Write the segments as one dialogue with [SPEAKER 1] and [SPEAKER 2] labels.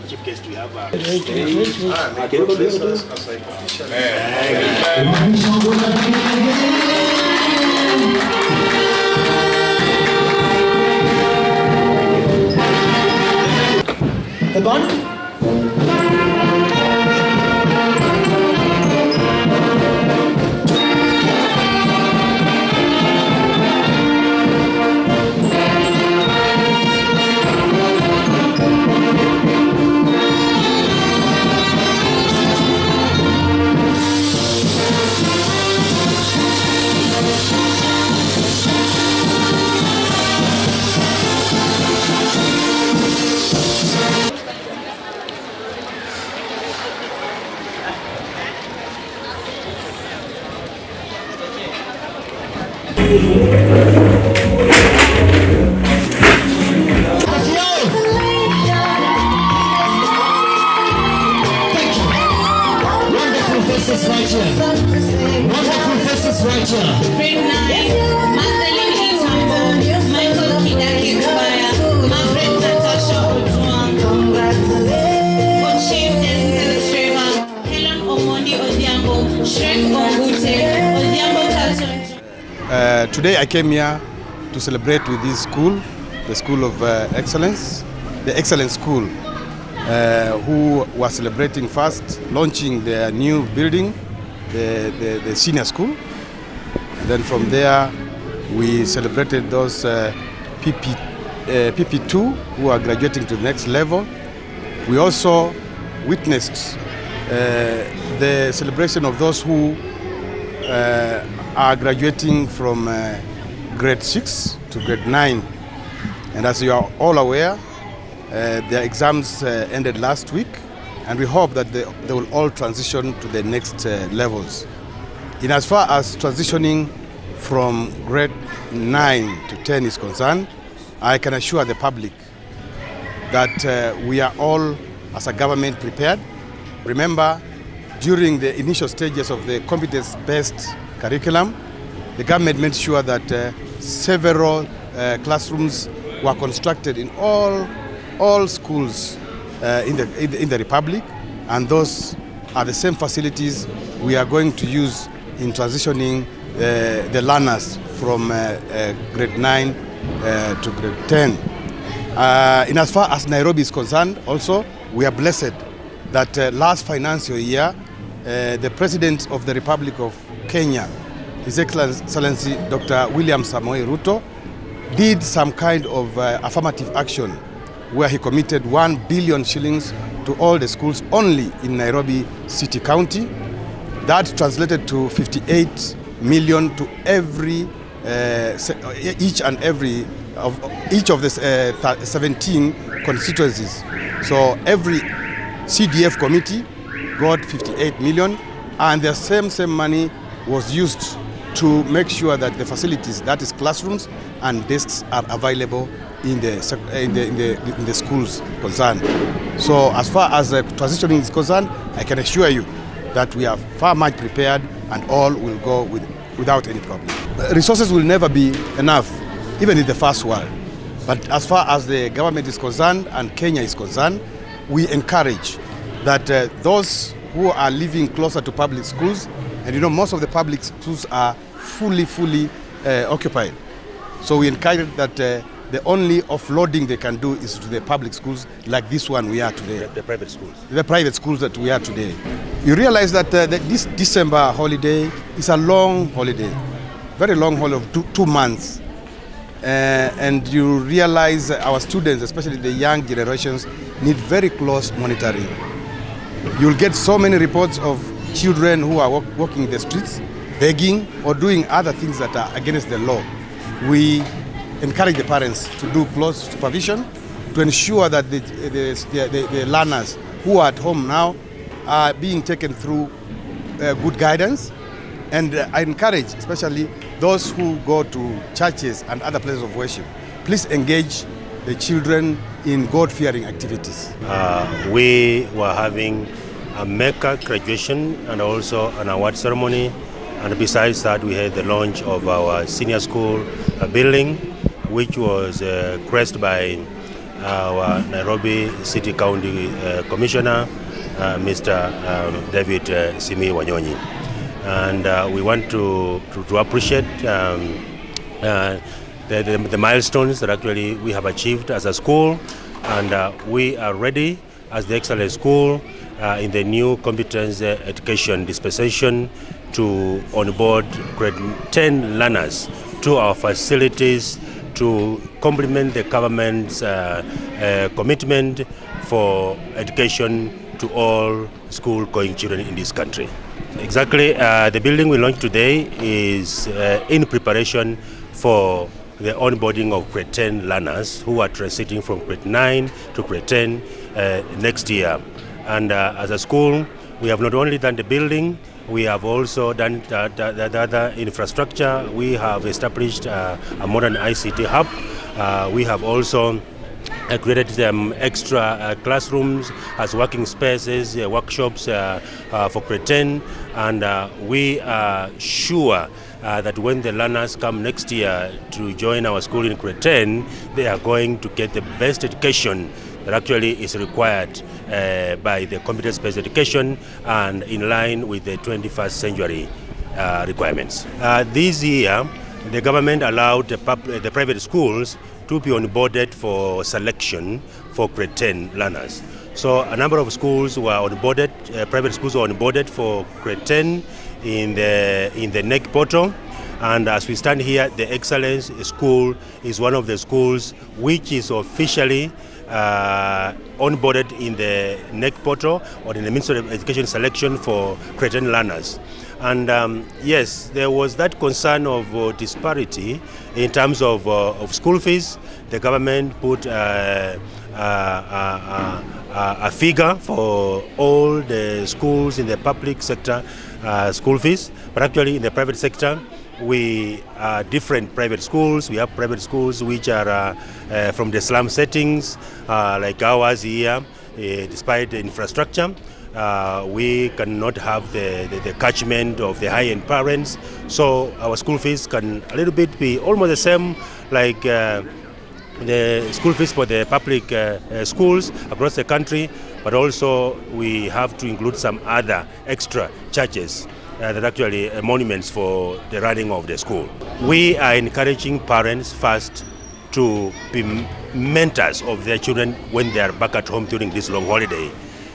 [SPEAKER 1] Chief guest, we have
[SPEAKER 2] the bond.
[SPEAKER 3] Today I came here to celebrate with this school, the School of Excellence, the Excellence School, who were celebrating first, launching their new building, the senior school. And then from there, we celebrated those PP2 who are graduating to the next level. We also witnessed the celebration of those who are graduating from grade 6 to grade 9. And as you are all aware, their exams ended last week, and we hope that they will all transition to the next levels. In as far as transitioning from grade 9 to 10 is concerned, I can assure the public that we are all, as a government, prepared. Remember, during the initial stages of the competence-based curriculum, the government made sure that several classrooms were constructed in all schools in the Republic, and those are the same facilities we are going to use in transitioning the learners from grade 9 to grade 10. In as far as Nairobi is concerned, also, we are blessed that last financial year, the President of the Republic of Kenya, His Excellency Dr. William Samoei Ruto, did some kind of affirmative action where he committed 1 billion shillings to all the schools only in Nairobi City County. That translated to 58 million to each of the 17 constituencies. So every CDF committee got 58 million, and the same money was used to make sure that the facilities, that is classrooms and desks, are available in the schools concerned. So as far as the transitioning is concerned, I can assure you that we are far much prepared, and all will go without any problem. Resources will never be enough, even in the first world. But as far as the government is concerned and Kenya is concerned, we encourage that those who are living closer to public schools, and you know most of the public schools are fully occupied. So we encourage that the only offloading they can do is to the public schools like this one we are today.
[SPEAKER 1] The private schools.
[SPEAKER 3] The private schools that we are today. You realize that this December holiday is a long holiday, very long holiday of 2 months. And you realize our students, especially the young generations, need very close monitoring. You'll get so many reports of children who are walking the streets, begging or doing other things that are against the law. We encourage the parents to do close supervision to ensure that the learners who are at home now are being taken through good guidance. And I encourage especially those who go to churches and other places of worship, please engage the children in God-fearing activities.
[SPEAKER 4] We were having a MECA graduation and also an award ceremony, and besides that we had the launch of our senior school building, which was graced by our Nairobi City County Commissioner, Mr. David Simi Wanyonyi. And we want to appreciate the milestones that actually we have achieved as a school, and we are ready as the excellent school in the new competence education dispensation to onboard grade 10 learners to our facilities to complement the government's commitment for education to all school-going children in this country. Exactly, the building we launched today is in preparation for the onboarding of grade 10 learners who are transiting from grade 9 to grade 10 next year. And as a school, we have not only done the building, we have also done the other infrastructure. We have established a modern ICT hub. We have also created extra classrooms as working spaces, workshops for grade 10, and we are sure that when the learners come next year to join our school in grade 10, they are going to get the best education that actually is required by the competence-based education and in line with the 21st century requirements. This year, the government allowed the private schools to be onboarded for selection for grade 10 learners. So a number of schools were onboarded, private schools were onboarded for grade 10 in the NEC portal. And as we stand here, the Excellence School is one of the schools which is officially onboarded in the NEC portal or in the Ministry of Education selection for grade 10 learners. And yes, there was that concern of disparity in terms of school fees. The government put a figure for all the schools in the public sector school fees, but actually in the private sector, we are different private schools. We have private schools which are from the slum settings, like ours here, despite the infrastructure. We cannot have the catchment of the high-end parents, so our school fees can a little bit be almost the same like the school fees for the public schools across the country, but also we have to include some other extra charges that actually monuments for the running of the school. We are encouraging parents first to be mentors of their children when they are back at home during this long holiday.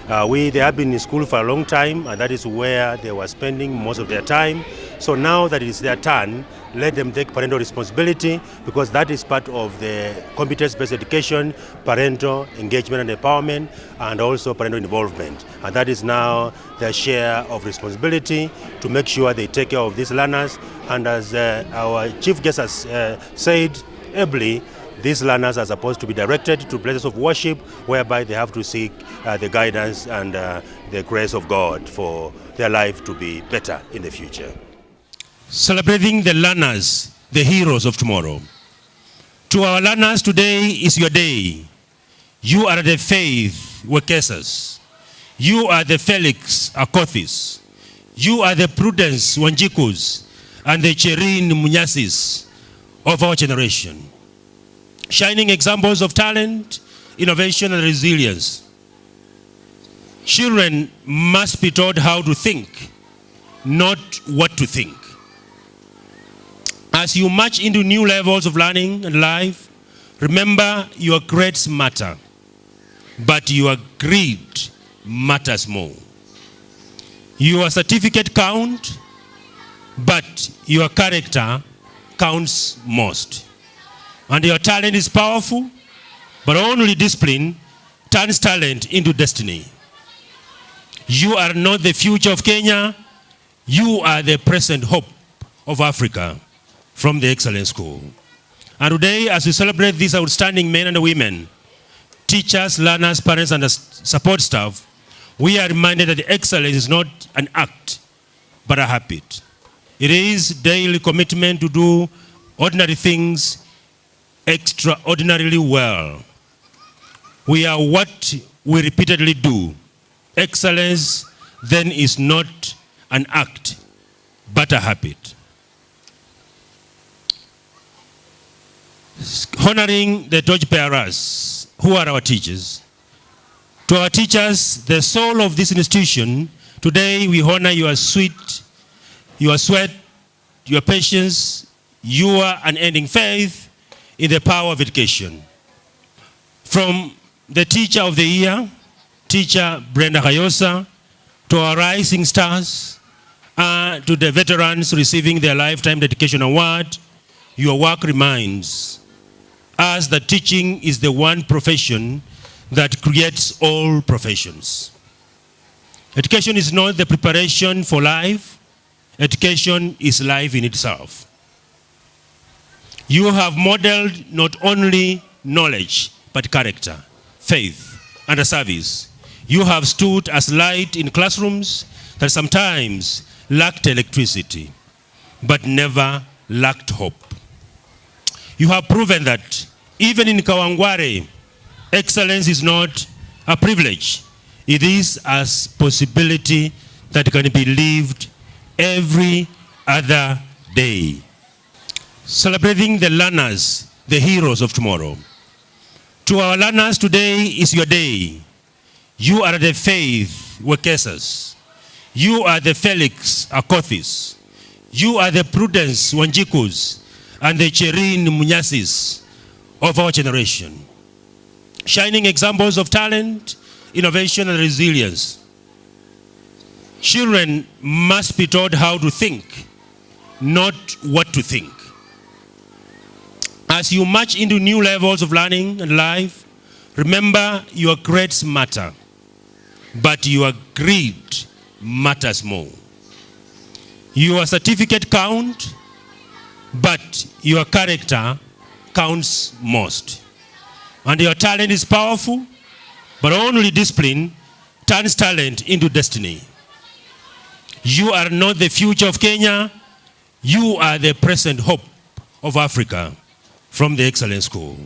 [SPEAKER 4] They have been in school for a long time, and that is where they were spending most of their time. So now that it is their turn, let them take parental responsibility, because that is part of the competence-based education, parental engagement and empowerment, and also parental involvement. And that is now their share of responsibility to make sure they take care of these learners. And as our chief guest has said ably, these learners are supposed to be directed to places of worship whereby they have to seek the guidance and the grace of God for their life to be better in the future.
[SPEAKER 5] Celebrating the learners, the heroes of tomorrow. To our learners, today is your day. You are the Faith Wekesas. You are the Felix Akothis. You are the Prudence Wanjikus and the Cherin Munyasis of our generation. Shining examples of talent, innovation, and resilience. Children must be taught how to think, not what to think. As you march into new levels of learning and life, remember your grades matter, but your greed matters more. Your certificate counts, but your character counts most. And your talent is powerful, but only discipline turns talent into destiny. You are not the future of Kenya. You are the present hope of Africa from the Excellence School. And today, as we celebrate these outstanding men and women, teachers, learners, parents, and support staff, we are reminded that excellence is not an act, but a habit. It is daily commitment to do ordinary things extraordinarily well. We are what we repeatedly do. Excellence then is not an act, but a habit. Honoring the torchbearers, who are our teachers. To our teachers, the soul of this institution, today we honor your sweat, your patience, your unending faith in the power of education. From the teacher of the year, Teacher Brenda Kayosa, to our rising stars, to the veterans receiving their Lifetime Dedication Award, your work reminds us that teaching is the one profession that creates all professions. Education is not the preparation for life. Education is life in itself. You have modeled not only knowledge, but character, faith, and a service. You have stood as light in classrooms that sometimes lacked electricity, but never lacked hope. You have proven that even in kawangware, excellence is not a privilege. It is a possibility that can be lived every other day. Celebrating the learners, the heroes of tomorrow. To our learners, today is your day. You are the Faith Wekesas. You are the Felix Akothis. You are the Prudence Wanjikus and the Cherin Munyasis of our generation. Shining examples of talent, innovation, and resilience. Children must be taught how to think, not what to think. As you march into new levels of learning and life, remember your grades matter, but your greed matters more. Your certificate counts, but your character counts most. And your talent is powerful, but only discipline turns talent into destiny. You are not the future of Kenya. You are the present hope of Africa from the Excellence School.